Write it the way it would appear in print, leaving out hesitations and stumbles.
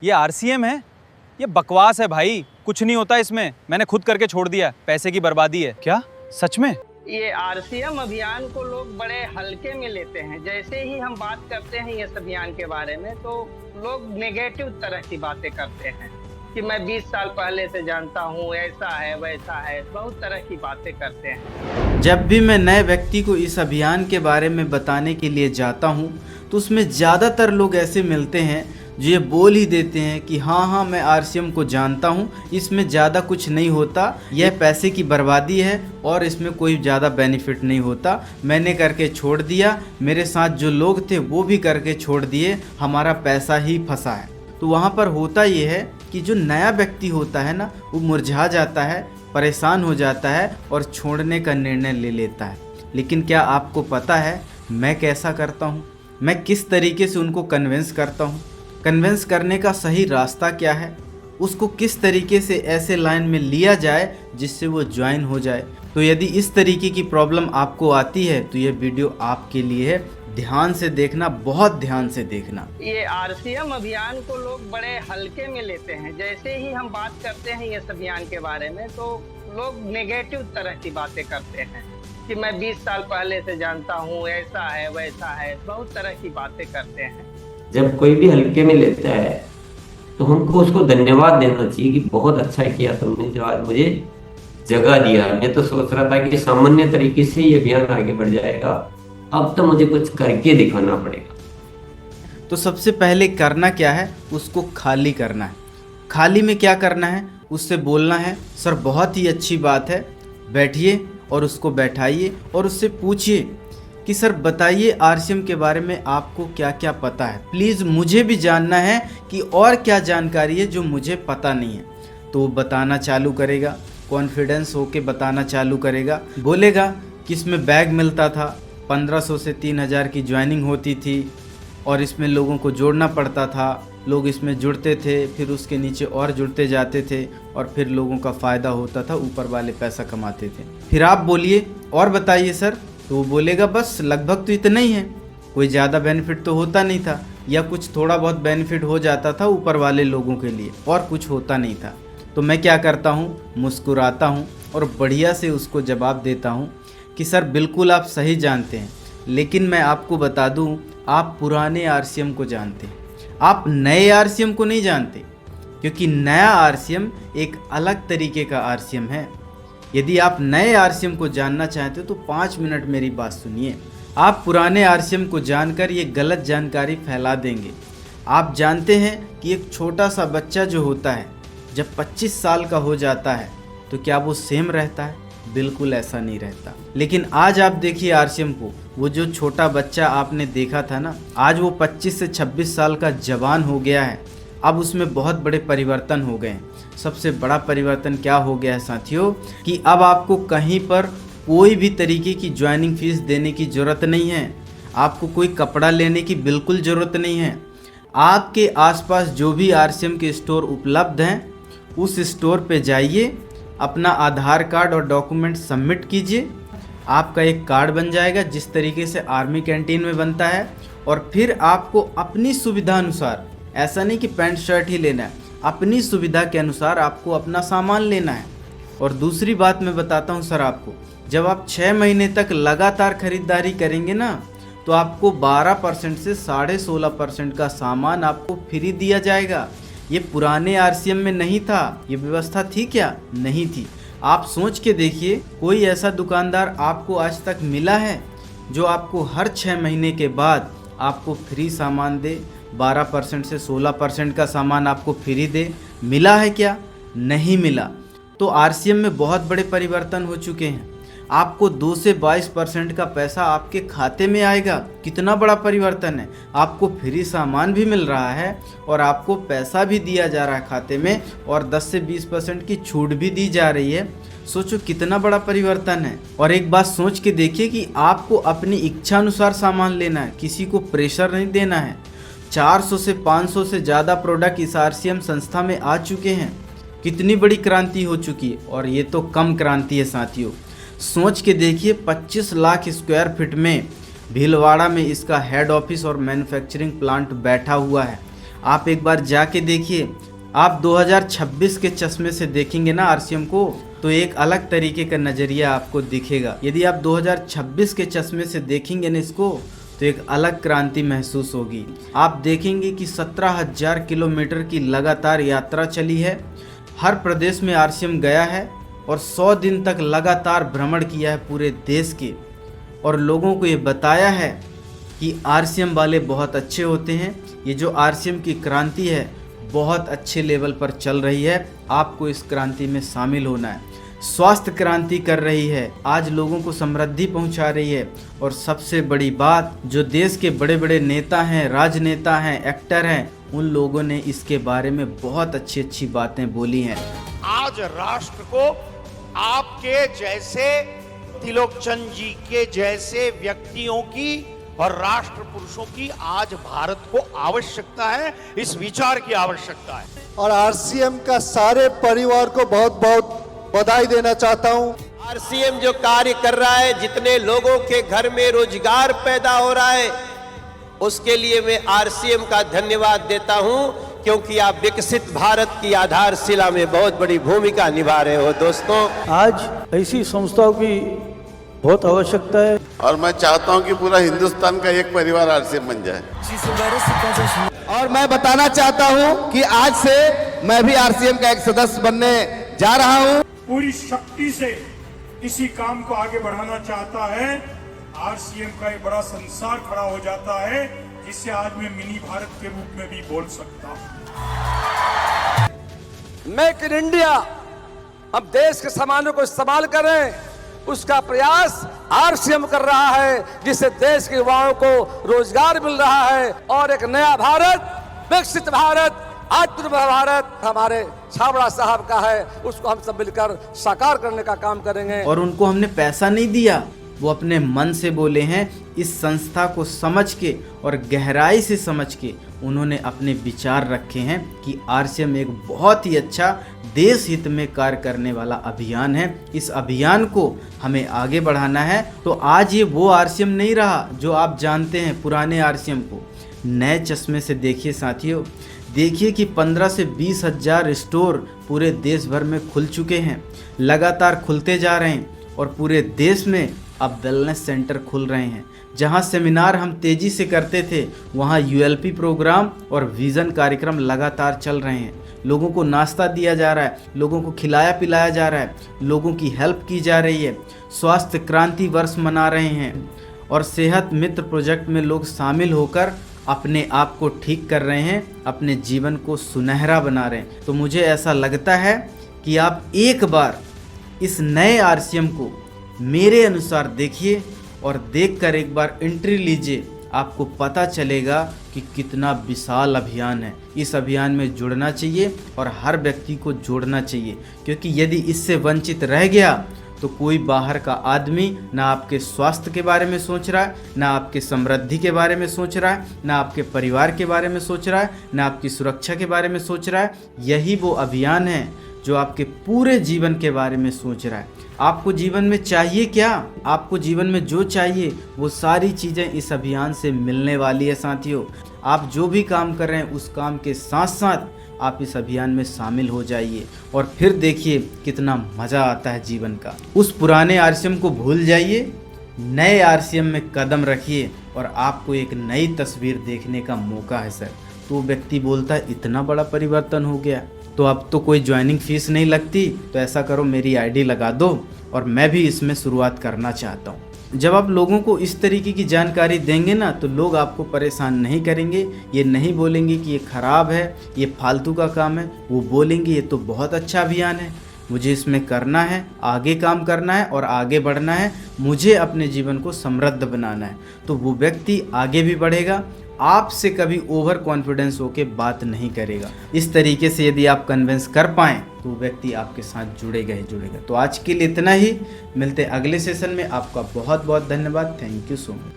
ये आरसीएम है? ये बकवास है भाई, कुछ नहीं होता इसमें। मैंने खुद करके छोड़ दिया, पैसे की बर्बादी है। क्या सच में? ये आरसीएम अभियान को लोग बड़े हल्के में लेते हैं। जैसे ही हम बात करते हैं इस अभियान के बारे में तो लोग नेगेटिव तरह की बातें करते हैं कि मैं 20 साल पहले से जानता हूँ, ऐसा है वैसा है, बहुत तरह की बातें करते हैं। जब भी मैं नए व्यक्ति को इस अभियान के बारे में बताने के लिए जाता हूँ तो उसमें ज़्यादातर लोग ऐसे मिलते हैं जो ये बोल ही देते हैं कि हाँ मैं आरसीएम को जानता हूँ, इसमें ज़्यादा कुछ नहीं होता, यह पैसे की बर्बादी है और इसमें कोई ज़्यादा बेनिफिट नहीं होता, मैंने करके छोड़ दिया, मेरे साथ जो लोग थे वो भी करके छोड़ दिए, हमारा पैसा ही फंसा है। तो वहाँ पर होता ये है कि जो नया व्यक्ति होता है ना, वो मुरझा जाता है, परेशान हो जाता है और छोड़ने का निर्णय ले लेता है। लेकिन क्या आपको पता है मैं कैसा करता हूँ, मैं किस तरीके से उनको कन्विंस करता हूँ, कन्विंस करने का सही रास्ता क्या है, उसको किस तरीके से ऐसे लाइन में लिया जाए जिससे वो ज्वाइन हो जाए। तो यदि इस तरीके की प्रॉब्लम आपको आती है तो ये वीडियो आपके लिए है, ध्यान से देखना, बहुत ध्यान से देखना। ये आरसीएम अभियान को लोग बड़े हल्के में लेते हैं। जैसे ही हम बात करते हैं इस अभियान के बारे में तो लोग नेगेटिव तरह की बातें करते हैं कि मैं 20 साल पहले से जानता हूँ, ऐसा है वैसा है, बहुत तरह की बातें करते हैं। जब कोई भी हल्के में लेता है तो हमको उसको धन्यवाद देना चाहिए कि बहुत अच्छा किया तुमने जो आज मुझे जगह दिया। मैं तो सोच रहा था कि सामान्य तरीके से ये अभियान आगे बढ़ जाएगा, अब तो मुझे कुछ करके दिखाना पड़ेगा। तो सबसे पहले करना क्या है, उसको खाली करना है। खाली में क्या करना है, उससे बोलना है सर बहुत ही अच्छी बात है, बैठिए और उसको बैठाइए और उससे पूछिए कि सर बताइए आरसीएम के बारे में आपको क्या क्या पता है, प्लीज़ मुझे भी जानना है कि और क्या जानकारी है जो मुझे पता नहीं है। तो वो बताना चालू करेगा, कॉन्फिडेंस होके बताना चालू करेगा, बोलेगा कि इसमें बैग मिलता था, 1500 से 3000 की ज्वाइनिंग होती थी और इसमें लोगों को जोड़ना पड़ता था, लोग इसमें जुड़ते थे, फिर उसके नीचे और जुड़ते जाते थे और फिर लोगों का फ़ायदा होता था, ऊपर वाले पैसा कमाते थे। फिर आप बोलिए और बताइए सर, तो वो बोलेगा बस लगभग तो इतना ही है, कोई ज़्यादा बेनिफिट तो होता नहीं था या कुछ थोड़ा बहुत बेनिफिट हो जाता था ऊपर वाले लोगों के लिए और कुछ होता नहीं था। तो मैं क्या करता हूँ, मुस्कुराता हूँ और बढ़िया से उसको जवाब देता हूँ कि सर बिल्कुल आप सही जानते हैं, लेकिन मैं आपको बता दूँ आप पुराने आरसीएम को जानते हैं, आप नए आरसीएम को नहीं जानते, क्योंकि नया आरसीएम एक अलग तरीके का आरसीएम है। यदि आप नए आरसीएम को जानना चाहते हो तो 5 मिनट मेरी बात सुनिए। आप पुराने आरसीएम को जानकर ये गलत जानकारी फैला देंगे। आप जानते हैं कि एक छोटा सा बच्चा जो होता है जब 25 साल का हो जाता है तो क्या वो सेम रहता है? बिल्कुल ऐसा नहीं रहता। लेकिन आज आप देखिए आरसीएम को, वो जो छोटा बच्चा आपने देखा था ना, आज वो 25 से 26 साल का जवान हो गया है। अब उसमें बहुत बड़े परिवर्तन हो गए हैं। सबसे बड़ा परिवर्तन क्या हो गया है साथियों, कि अब आपको कहीं पर कोई भी तरीके की ज्वाइनिंग फीस देने की ज़रूरत नहीं है, आपको कोई कपड़ा लेने की बिल्कुल ज़रूरत नहीं है। आपके आसपास जो भी आरसीएम के स्टोर उपलब्ध हैं उस स्टोर पे जाइए, अपना आधार कार्ड और डॉक्यूमेंट सबमिट कीजिए, आपका एक कार्ड बन जाएगा जिस तरीके से आर्मी कैंटीन में बनता है। और फिर आपको अपनी सुविधा अनुसार, ऐसा नहीं कि पैंट शर्ट ही लेना है, अपनी सुविधा के अनुसार आपको अपना सामान लेना है। और दूसरी बात मैं बताता हूँ सर आपको, जब आप 6 महीने तक लगातार खरीदारी करेंगे ना तो आपको 12% से 16.5% का सामान आपको फ्री दिया जाएगा। ये पुराने आरसीएम में नहीं था, ये व्यवस्था थी क्या? नहीं थी। आप सोच के देखिए, कोई ऐसा दुकानदार आपको आज तक मिला है जो आपको हर 6 महीने के बाद आपको फ्री सामान दे, 12% से 16% का सामान आपको फ्री दे? मिला है क्या? नहीं मिला। तो आरसीएम में बहुत बड़े परिवर्तन हो चुके हैं। आपको 2 से 22% का पैसा आपके खाते में आएगा। कितना बड़ा परिवर्तन है, आपको फ्री सामान भी मिल रहा है और आपको पैसा भी दिया जा रहा है खाते में और 10 से 20% की छूट भी दी जा रही है। सोचो कितना बड़ा परिवर्तन है। और एक बात सोच के देखिए कि आपको अपनी इच्छा अनुसार सामान लेना है, किसी को प्रेशर नहीं देना है। 400 से 500 से ज़्यादा प्रोडक्ट इस आरसीएम संस्था में आ चुके हैं। कितनी बड़ी क्रांति हो चुकी है। और ये तो कम क्रांति है साथियों, सोच के देखिए 25 लाख स्क्वायर फीट में भीलवाड़ा में इसका हेड ऑफिस और मैन्युफैक्चरिंग प्लांट बैठा हुआ है। आप एक बार जाके देखिए। आप 2026 के चश्मे से देखेंगे ना आरसीएम को, तो एक अलग तरीके का नज़रिया आपको दिखेगा। यदि आप 2026 के चश्मे से देखेंगे ना इसको, तो एक अलग क्रांति महसूस होगी। आप देखेंगे कि 17,000 किलोमीटर की लगातार यात्रा चली है। हर प्रदेश में आरसीएम गया है और 100 दिन तक लगातार भ्रमण किया है पूरे देश के, और लोगों को ये बताया है कि आरसीएम वाले बहुत अच्छे होते हैं। ये जो आरसीएम की क्रांति है बहुत अच्छे लेवल पर चल रही है, आपको इस क्रांति में शामिल होना है। स्वास्थ्य क्रांति कर रही है, आज लोगों को समृद्धि पहुंचा रही है। और सबसे बड़ी बात, जो देश के बड़े बड़े नेता हैं, राजनेता हैं, एक्टर हैं, उन लोगों ने इसके बारे में बहुत अच्छी अच्छी बातें बोली हैं। आज राष्ट्र को आपके जैसे तिलोकचंद जी के जैसे व्यक्तियों की और राष्ट्र पुरुषों की आज भारत को आवश्यकता है, इस विचार की आवश्यकता है। और आरसीएम का सारे परिवार को बहुत बहुत बधाई देना चाहता हूं। आरसीएम जो कार्य कर रहा है, जितने लोगों के घर में रोजगार पैदा हो रहा है, उसके लिए मैं आरसीएम का धन्यवाद देता हूं, क्योंकि आप विकसित भारत की आधारशिला में बहुत बड़ी भूमिका निभा रहे हो दोस्तों। आज ऐसी संस्थाओं की बहुत आवश्यकता है और मैं चाहता हूं कि पूरा हिंदुस्तान का एक परिवार आरसीएम बन जाए। और मैं बताना चाहता हूं कि आज से मैं भी आरसीएम का एक सदस्य बनने जा रहा हूं। पूरी शक्ति से इसी काम को आगे बढ़ाना चाहता है। आरसीएम का एक बड़ा संसार खड़ा हो जाता है, जिससे आज मैं मिनी भारत के रूप में भी बोल सकता हूं। मेक इन इंडिया, हम देश के सामानों को इस्तेमाल करें, उसका प्रयास आरसीएम कर रहा है, जिससे देश के युवाओं को रोजगार मिल रहा है और एक नया भारत, विकसित भारत, आत्मनिर्भर भारत हमारे छाबड़ा साहब का है, उसको हम सब मिलकर साकार करने का काम करेंगे। और उनको हमने पैसा नहीं दिया, वो अपने मन से बोले हैं। इस संस्था को समझ के और गहराई से समझ के उन्होंने अपने विचार रखे हैं कि आरसीएम एक बहुत ही अच्छा देश हित में कार्य करने वाला अभियान है। इस अभियान को हमें आगे बढ़ाना है। तो आज ये वो आरसीएम नहीं रहा जो आप जानते हैं, पुराने आरसीएम को नए चश्मे से देखिए साथियों। देखिए कि 15 से 20 हज़ार स्टोर पूरे देश भर में खुल चुके हैं, लगातार खुलते जा रहे हैं, और पूरे देश में अब वेलनेस सेंटर खुल रहे हैं। जहां सेमिनार हम तेज़ी से करते थे, वहां यूएलपी प्रोग्राम और विज़न कार्यक्रम लगातार चल रहे हैं। लोगों को नाश्ता दिया जा रहा है, लोगों को खिलाया पिलाया जा रहा है, लोगों की हेल्प की जा रही है। स्वास्थ्य क्रांति वर्ष मना रहे हैं और सेहत मित्र प्रोजेक्ट में लोग शामिल होकर अपने आप को ठीक कर रहे हैं, अपने जीवन को सुनहरा बना रहे हैं। तो मुझे ऐसा लगता है कि आप एक बार इस नए आरसीएम को मेरे अनुसार देखिए और देखकर एक बार एंट्री लीजिए। आपको पता चलेगा कि कितना विशाल अभियान है। इस अभियान में जुड़ना चाहिए और हर व्यक्ति को जोड़ना चाहिए, क्योंकि यदि इससे वंचित रह गया तो कोई बाहर का आदमी ना आपके स्वास्थ्य के बारे में सोच रहा है, ना आपके समृद्धि के बारे में सोच रहा है, ना आपके परिवार के बारे में सोच रहा है, ना आपकी सुरक्षा के बारे में सोच रहा है। यही वो अभियान है जो आपके पूरे जीवन के बारे में सोच रहा है। आपको जीवन में चाहिए क्या? आपको जीवन में जो चाहिए वो सारी चीज़ें इस अभियान से मिलने वाली है साथियों। आप जो भी काम कर रहे हैं उस काम के साथ साथ आप इस अभियान में शामिल हो जाइए और फिर देखिए कितना मज़ा आता है जीवन का। उस पुराने आरसीएम को भूल जाइए, नए आरसीएम में कदम रखिए और आपको एक नई तस्वीर देखने का मौका है सर। तो व्यक्ति बोलता है इतना बड़ा परिवर्तन हो गया, तो अब तो कोई ज्वाइनिंग फीस नहीं लगती, तो ऐसा करो मेरी आईडी लगा दो और मैं भी इसमें शुरुआत करना चाहता हूँ। जब आप लोगों को इस तरीके की जानकारी देंगे ना, तो लोग आपको परेशान नहीं करेंगे। ये नहीं बोलेंगे कि ये ख़राब है, ये फालतू का काम है। वो बोलेंगे ये तो बहुत अच्छा अभियान है, मुझे इसमें करना है, आगे काम करना है और आगे बढ़ना है, मुझे अपने जीवन को समृद्ध बनाना है। तो वो व्यक्ति आगे भी बढ़ेगा, आपसे कभी ओवर कॉन्फिडेंस होके बात नहीं करेगा। इस तरीके से यदि आप कन्विंस कर पाएँ तो व्यक्ति आपके साथ जुड़ेगा ही जुड़ेगा। तो आज के लिए इतना ही, मिलते अगले सेशन में। आपका बहुत बहुत धन्यवाद। Thank you so much.